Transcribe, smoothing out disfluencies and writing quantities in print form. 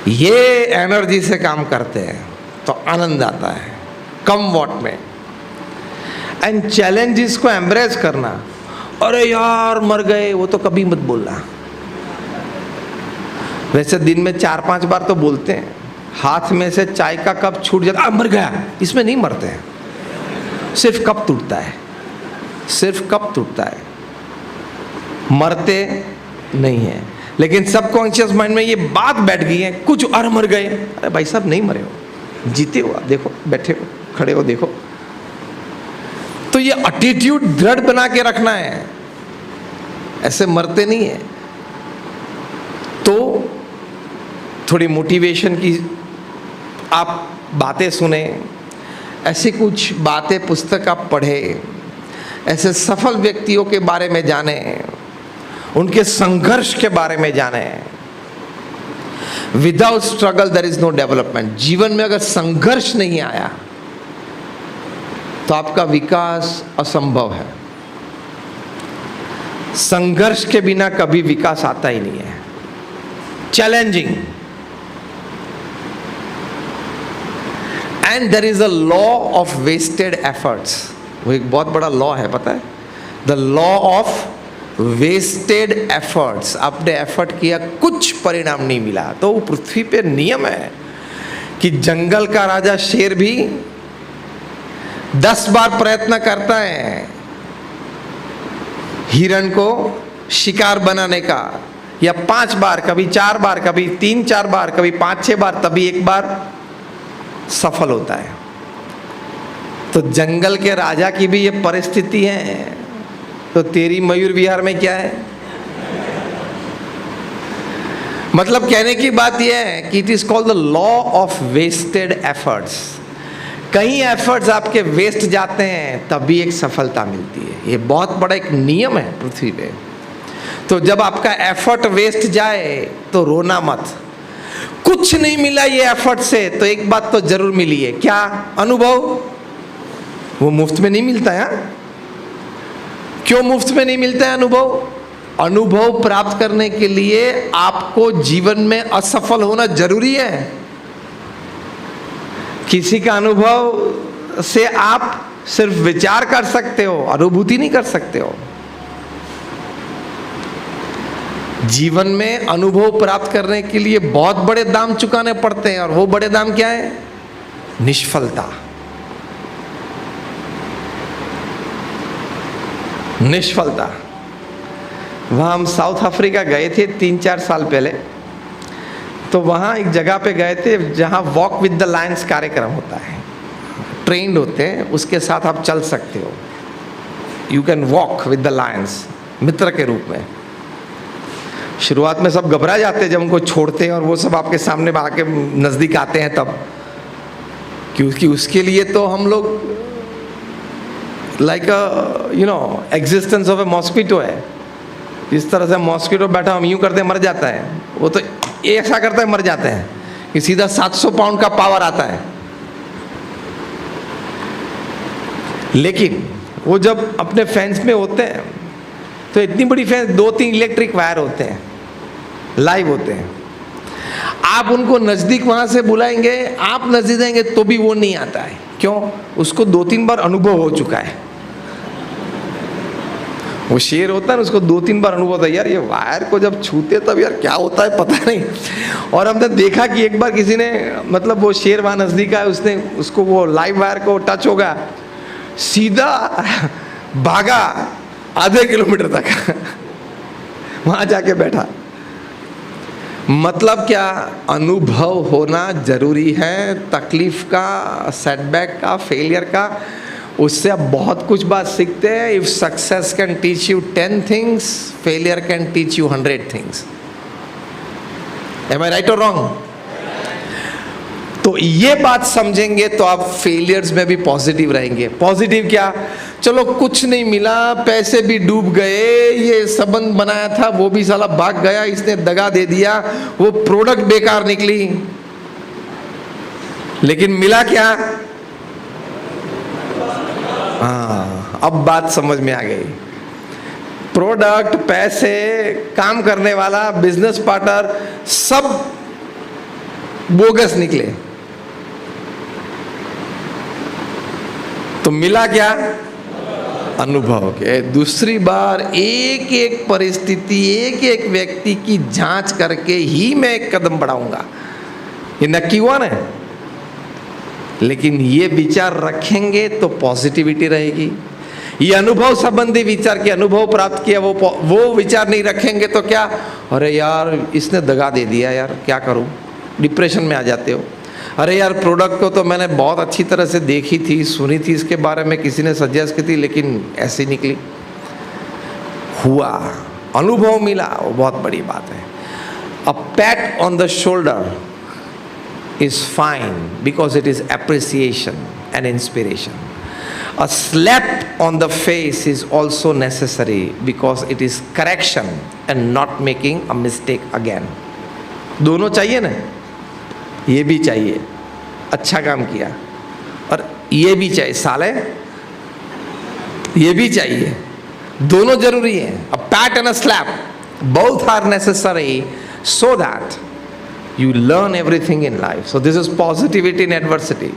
ये एनर्जी से काम करते हैं तो आनंद आता है कम वॉट में। एंड चैलेंजेस को एम्ब्रेस करना, अरे यार मर गए, वो तो कभी मत बोलना। वैसे दिन में 4-5 बार तो बोलते हैं, हाथ में से चाय का कप छूट जाता मर गया, इसमें नहीं मरते हैं, सिर्फ कप टूटता है, सिर्फ कप टूटता है, मरते नहीं है। लेकिन सबकॉन्शियस माइंड में ये बात बैठ गई है, कुछ और मर गए, अरे भाई साहब नहीं मरे हो, जीते हो, देखो बैठे हो, खड़े हो, देखो। तो ये एटीट्यूड दृढ़ बना के रखना है, ऐसे मरते नहीं है। तो थोड़ी मोटिवेशन की आप बातें सुने, ऐसी कुछ बातें पुस्तक आप पढ़े, ऐसे सफल व्यक्तियों के बारे में जाने, उनके संघर्ष के बारे में जाने। Without struggle there is no development. जीवन में अगर संघर्ष नहीं आया तो आपका विकास असंभव है। संघर्ष के बिना कभी विकास आता ही नहीं है। Challenging. And there is a law of wasted efforts. वो एक बहुत बड़ा लॉ है, पता है? The law of wasted efforts. आपने एफर्ट किया, कुछ परिणाम नहीं मिला, तो पृथ्वी पे नियम है कि जंगल का राजा शेर भी 10 बार प्रयत्न करता है हिरण को शिकार बनाने का, या 5 बार, कभी 4 बार, कभी 3-4 बार, कभी 5-6 बार, तभी एक बार सफल होता है। तो जंगल के राजा की भी ये परिस्थिति है, तो तेरी मयूर विहार में क्या है? मतलब कहने की बात यह है कि it is called the law of wasted efforts. कई एफर्ट्स आपके वेस्ट जाते हैं तभी एक सफलता मिलती है। ये बहुत बड़ा एक नियम है पृथ्वी पे। तो जब आपका एफर्ट वेस्ट जाए तो रोना मत। कुछ नहीं मिला ये एफर्ट से, तो एक बात तो जरूर मिली है, क्या? अनुभव। वो मुफ्त में नहीं मिलता है। क्यों मुफ्त में नहीं मिलता है अनुभव? अनुभव प्राप्त करने के लिए आपको जीवन में असफल होना जरूरी है। किसी का अनुभव से आप सिर्फ विचार कर सकते हो, अनुभूति नहीं कर सकते हो। जीवन में अनुभव प्राप्त करने के लिए बहुत बड़े दाम चुकाने पड़ते हैं, और वो बड़े दाम क्या है? निष्फलता। निष्फलता। वहाँ हम साउथ अफ्रीका गए थे 3-4 साल पहले। तो वहाँ एक जगह पे गए थे जहाँ वॉक विद द लायंस कार्यक्रम होता है। ट्रेंड होते हैं, उसके साथ आप चल सकते हो। You can walk with the lions, मित्र के रूप में। शुरुआत में सब घबरा जाते हैं जब उनको छोड़ते हैं और वो सब आपके सामने आके नज़दीक आते हैं तब, क्योंकि उसके लिए तो हम लोग like existence of A mosquito है। इस तरह से मॉस्किटो बैठा हम यूं करते मर जाता है, वो तो ऐसा करता है मर जाते हैं कि सीधा 700 पाउंड का पावर आता है। लेकिन वो जब अपने फेंस में होते हैं तो इतनी बड़ी फेंस, 2-3 इलेक्ट्रिक वायर होते हैं, लाइव होते हैं। आप उनको नज़दीक वहाँ से बुलाएंगे, आप नज़दीक जाएंगे तो भी वो नहीं आता है। क्यों? उसको 2-3 बार अनुभव हो चुका है। वो शेर होता है ना, उसको 2-3 बार अनुभव होता है, यार ये वायर को जब छूते तब यार क्या होता है पता नहीं। और हमने देखा कि एक बार किसी ने, मतलब वो शेर वहाँ नज़दीक आया, उसने उसको वो लाइव वायर को टच होगा, सीधा भागा आधे किलोमीटर तक वहाँ जाके बैठा। मतलब क्या? अनुभव होना जरूरी है, तकलीफ का, सेटबैक का, फेलियर का। उससे आप बहुत कुछ बात सीखते हैं। If success can teach you 10 things, failure can teach you 100 things. Am I right और रॉन्ग? तो ये बात समझेंगे तो आप फेलियर्स में भी पॉजिटिव रहेंगे। पॉजिटिव क्या? चलो कुछ नहीं मिला, पैसे भी डूब गए, ये संबंध बनाया था वो भी साला भाग गया, इसने दगा दे दिया, वो प्रोडक्ट बेकार निकली, लेकिन मिला क्या? हाँ, अब बात समझ में आ गई। प्रोडक्ट, पैसे, काम करने वाला, बिजनेस पार्टनर, सब बोगस निकले। तो मिला क्या? अनुभव के। दूसरी बार एक एक परिस्थिति, एक एक व्यक्ति की जांच करके ही मैं एक कदम बढ़ाऊंगा, ये नक्की हुआ ना। लेकिन ये विचार रखेंगे तो पॉजिटिविटी रहेगी। ये अनुभव संबंधी विचार के अनुभव प्राप्त किया, वो विचार नहीं रखेंगे तो क्या, अरे यार इसने दगा दे दिया यार, क्या करूं, डिप्रेशन में आ जाते हो। अरे यार प्रोडक्ट को तो मैंने बहुत अच्छी तरह से देखी थी, सुनी थी इसके बारे में, किसी ने सजेस्ट की थी, लेकिन ऐसी निकली। हुआ, अनुभव मिला, वो बहुत बड़ी बात है। A pat on the shoulder is fine because it is appreciation and inspiration. A slap on the face is also necessary because it is correction and not making a mistake again. दोनों चाहिए ना, ये भी चाहिए, अच्छा काम किया, और ये भी चाहिए, साले ये भी चाहिए, दोनों जरूरी है। A pat and a slap, both are necessary so that you learn everything in life. So this is positivity in adversity.